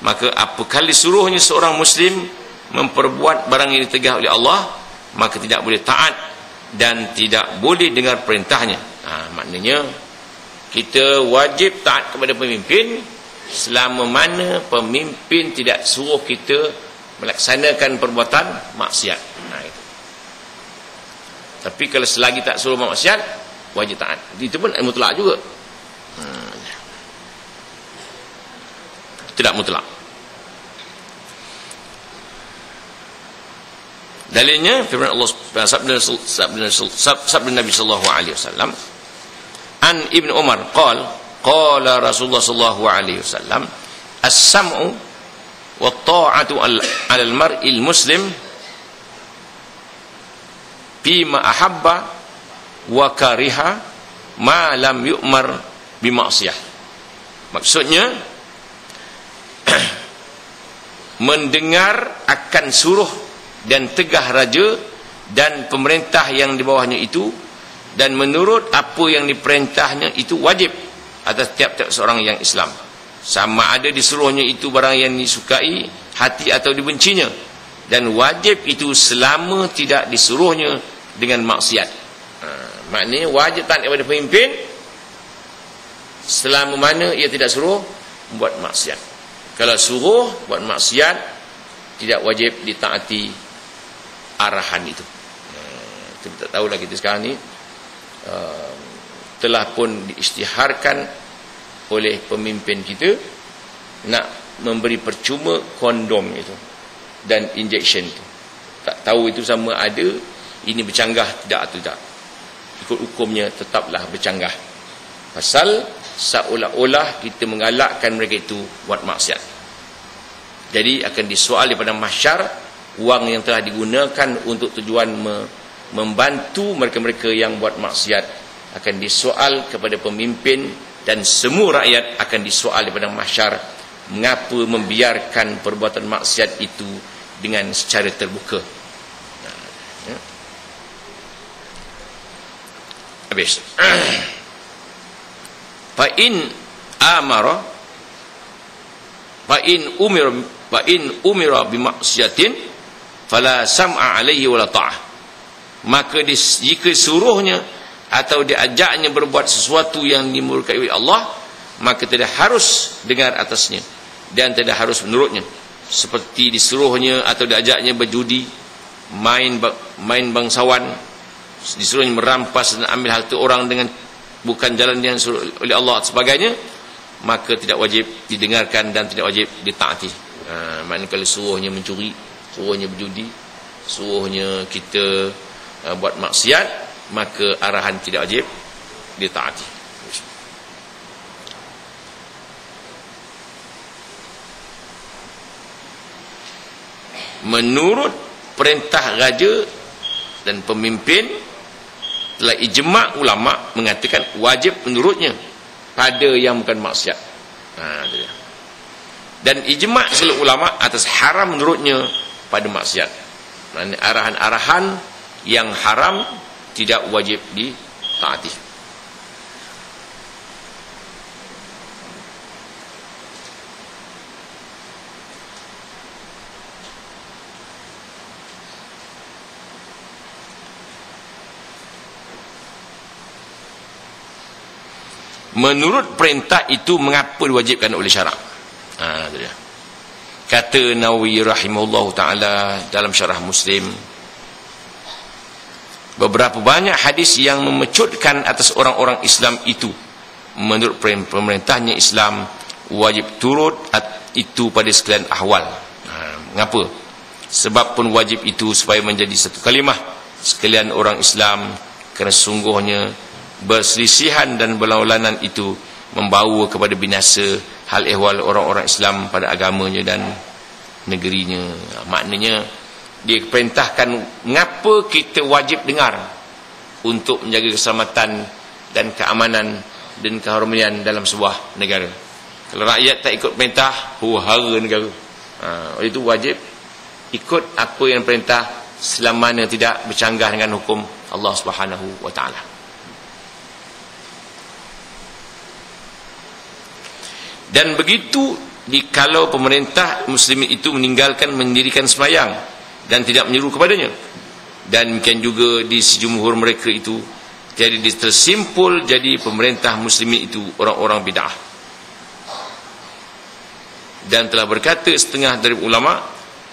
maka apabila disuruhnya seorang muslim memperbuat barang yang ditegah oleh Allah, maka tidak boleh taat dan tidak boleh dengar perintahnya. Maknanya kita wajib taat kepada pemimpin selama mana pemimpin tidak suruh kita melaksanakan perbuatan maksiat. Itu. Tapi kalau selagi tak suruh maksiat, wajib taat. Itu pun mutlak juga. Tidak mutlak. Dalilnya firman Allah, sabda Nabi sallallahu alaihi wasallam, an Ibnu Umar qala Rasulullah sallallahu alaihi wasallam, as-sam'u wa ta'atu 'ala al-mar'i al-muslim bima ahabba wa kariha ma lam yu'mar bi ma'siyah. Maksudnya mendengar akan suruh dan tegah raja dan pemerintah yang di bawahnya itu, dan menurut apa yang diperintahnya itu wajib atas tiap-tiap seorang yang Islam, sama ada disuruhnya itu barang yang disukai hati atau dibencinya, dan wajib itu selama tidak disuruhnya dengan maksiat. Maknanya wajib taat kepada pemimpin selama mana ia tidak suruh buat maksiat. Kalau suruh buat maksiat, tidak wajib ditaati arahan itu. Kita tak tahulah kita sekarang ni telah pun diisytiharkan oleh pemimpin kita nak memberi percuma kondom itu dan injection itu. Tak tahu itu sama ada ini bercanggah tidak atau tidak. Ikut hukumnya tetaplah bercanggah. Pasal seolah-olah kita mengalakkan mereka itu buat maksiat. Jadi akan disoal daripada mahsyar, wang yang telah digunakan untuk tujuan membantu mereka-mereka yang buat maksiat akan disoal kepada pemimpin, dan semua rakyat akan disoal daripada mahsyar mengapa membiarkan perbuatan maksiat itu dengan secara terbuka. Habis. Fa in amara fa in umira bi maksiatin fala sam'a alaihi wala ta'ah. Maka jika suruhnya atau diajaknya berbuat sesuatu yang dimurkai oleh Allah, maka tidak harus dengar atasnya dan tidak harus menurutnya. Seperti disuruhnya atau diajaknya berjudi, main bangsawan, disuruhnya merampas dan ambil harta orang dengan bukan jalan yang disuruh oleh Allah dan sebagainya, maka tidak wajib didengarkan dan tidak wajib ditaati. Maknanya kalau suruhnya mencuri, suruhnya berjudi, suruhnya kita buat maksiat, maka arahan tidak wajib ditaati. Menurut perintah raja dan pemimpin, telah ijma' ulama mengatakan wajib menurutnya pada yang bukan maksiat. Dan ijma' seluruh ulama atas haram menurutnya pada maksiat. Arahan-arahan yang haram tidak wajib ditaati. Menurut perintah itu mengapa diwajibkan oleh syarak? Itu dia. Kata Nawawi rahimahullah ta'ala dalam syarah Muslim, beberapa banyak hadis yang memecutkan atas orang-orang Islam itu. Menurut pemerintahnya Islam wajib turut itu pada sekalian ahwal. Mengapa? Sebab pun wajib itu supaya menjadi satu kalimah sekalian orang Islam, kerana sungguhnya berselisihan dan berlawanan itu membawa kepada binasa hal ehwal orang-orang Islam pada agamanya dan negerinya. Maknanya dia perintahkan mengapa kita wajib dengar untuk menjaga keselamatan dan keamanan dan keharmonian dalam sebuah negara. Kalau rakyat tak ikut perintah, huru-hara negara. Oleh itu wajib ikut apa yang perintah selama mana tidak bercanggah dengan hukum Allah Subhanahu wa taala. Dan begitu kalau pemerintah muslimin itu meninggalkan mendirikan sembahyang dan tidak menyuruh kepadanya. Dan demikian juga di sejumhur mereka itu, jadi tersimpul jadi pemerintah muslimin itu orang-orang bid'ah. Dan telah berkata setengah dari ulama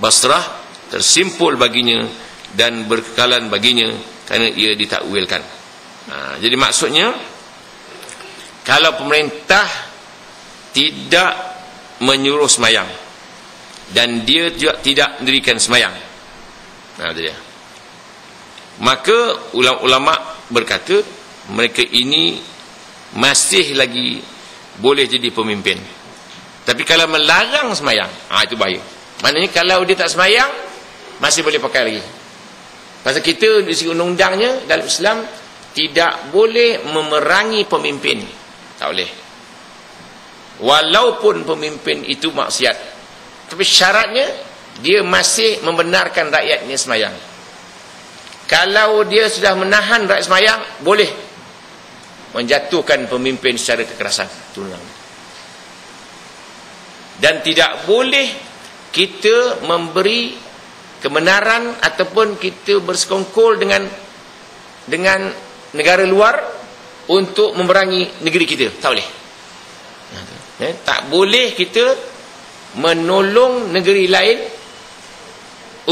Basrah, tersimpul baginya dan berkekalan baginya kerana ia ditakwilkan. Jadi maksudnya, kalau pemerintah tidak menyuruh sembahyang dan dia juga tidak mendirikan sembahyang, itu dia, maka ulama-ulama berkata mereka ini masih lagi boleh jadi pemimpin. Tapi kalau melarang sembahyang, itu bahaya. Maknanya kalau dia tak sembahyang, masih boleh pakai lagi. Pasal kita di segi undang-undangnya dalam Islam tidak boleh memerangi pemimpin. Tak boleh. Walaupun pemimpin itu maksiat, tapi syaratnya dia masih membenarkan rakyatnya sembahyang. Kalau dia sudah menahan rakyat sembahyang, boleh menjatuhkan pemimpin secara kekerasan. Dan tidak boleh kita memberi kebenaran ataupun kita bersekongkol dengan negara luar untuk memerangi negeri kita. Tak boleh. Tak boleh kita menolong negeri lain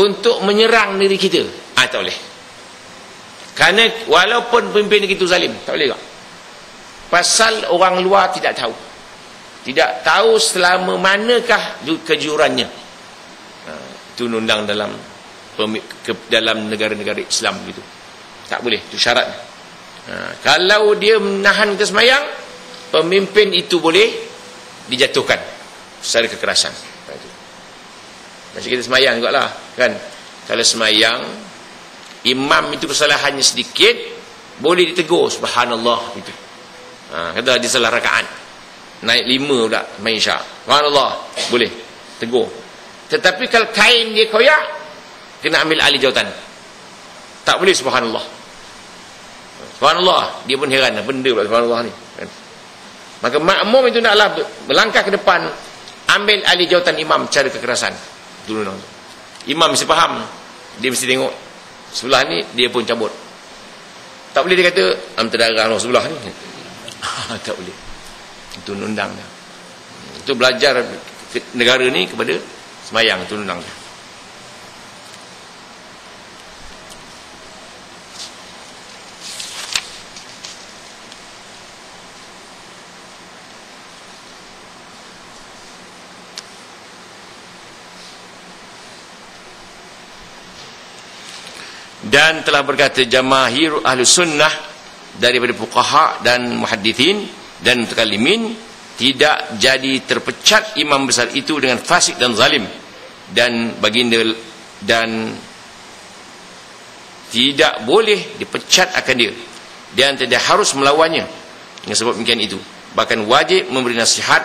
untuk menyerang negeri kita. Tak boleh. Kerana walaupun pemimpin itu zalim, tak boleh tak? Pasal orang luar tidak tahu. Tidak tahu selama manakah kejurannya. Itu undang dalam negara-negara Islam gitu. Tak boleh, itu syarat. Kalau dia menahan kesembahyang, pemimpin itu boleh dijatuhkan secara kekerasan. Macam kita sembahyang juga lah, kan? Kalau sembahyang, imam itu kesalahannya sedikit, boleh ditegur, subhanallah gitu. Kata dia salah rakaat, naik 5 pula main syak, subhanallah, boleh tegur. Tetapi kalau kain dia koyak, kena ambil alih jawatan. Tak boleh subhanallah. Subhanallah, dia pun heran, benda pula subhanallah ni, kan? Maka makmum itu naklah melangkah ke depan, ambil alih jawatan imam cara kekerasan. Dulu imam mesti faham, dia mesti tengok sebelah ni, dia pun cabut. Tak boleh dia kata terdarah sebelah ni. Tak boleh. Itu undang dia. Itu belajar negara ni kepada sembahyang, itu undang dia. Dan telah berkata jamaahir ahli sunnah daripada fuqaha dan muhaddithin dan mutakallimin, tidak jadi terpecat imam besar itu dengan fasik dan zalim, dan baginda dan tidak boleh dipecat akan dia, dan tidak harus melawannya dengan sebab demikian itu. Bahkan wajib memberi nasihat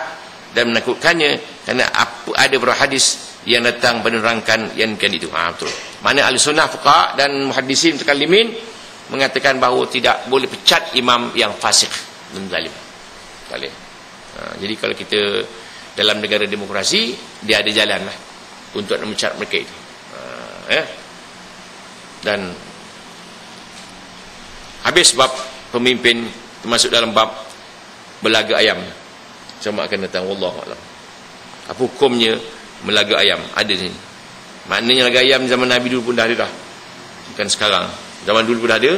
dan menakutkannya, kerana ada beberapa hadis yang datang menerangkan yang itu. Betul. Mana ahli sunnah, fuqaha dan muhaddisin mutakallimin mengatakan bahawa tidak boleh pecat imam yang fasik dan zalim. Boleh. Jadi kalau kita dalam negara demokrasi, dia ada jalan lah untuk memecat mereka itu. Dan habis bab pemimpin, termasuk dalam bab belaga ayam. Sama akan datang, wallahu a'lam. Apa hukumnya melaga ayam? Ada sini. Maknanya laga ayam zaman Nabi dulu pun dah ada dah. Bukan sekarang. Zaman dulu pun dah ada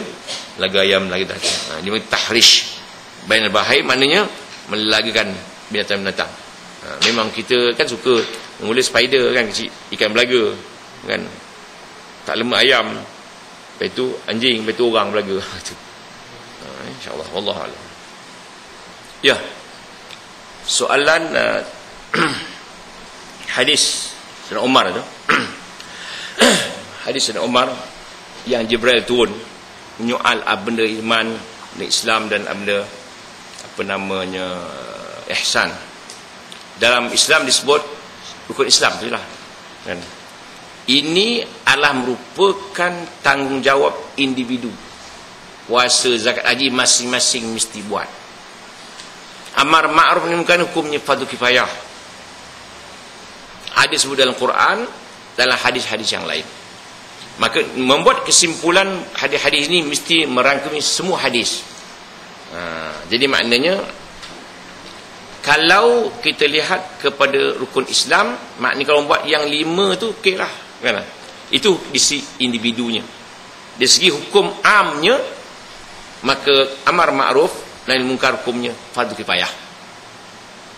laga ayam lagi dah. Dia tahrish bain al-bahai, maknanya melagakan binatang-binatang. Memang kita kan suka mengulur spider kan, kecil, ikan belaga kan. Tak lemak ayam. Lepas itu anjing, lepas itu orang belaga. InsyaAllah, wallahu a'lam. Ya. Soalan hadis Sayyidina Umar tu. Hadis Sayyidina Umar yang Jibril turun menyoal benda iman, benda Islam dan benda apa namanya ihsan. Dalam Islam disebut rukun Islam tu lah, kan? Ini adalah merupakan tanggungjawab individu. Puasa, zakat, haji masing-masing mesti buat. Amar ma'ruf nahi munkar hukumnya fardu kifayah. ada sebut dalam Quran, dalam hadis-hadis yang lain. Maka membuat kesimpulan hadis-hadis ini mesti merangkumi semua hadis. Jadi maknanya, kalau kita lihat kepada rukun Islam, maknanya kalau buat yang 5 tu okey lah, kan? Itu di sisi individunya. Dari segi hukum amnya, maka amar ma'ruf nahi munkar hukumnya fardu kifayah.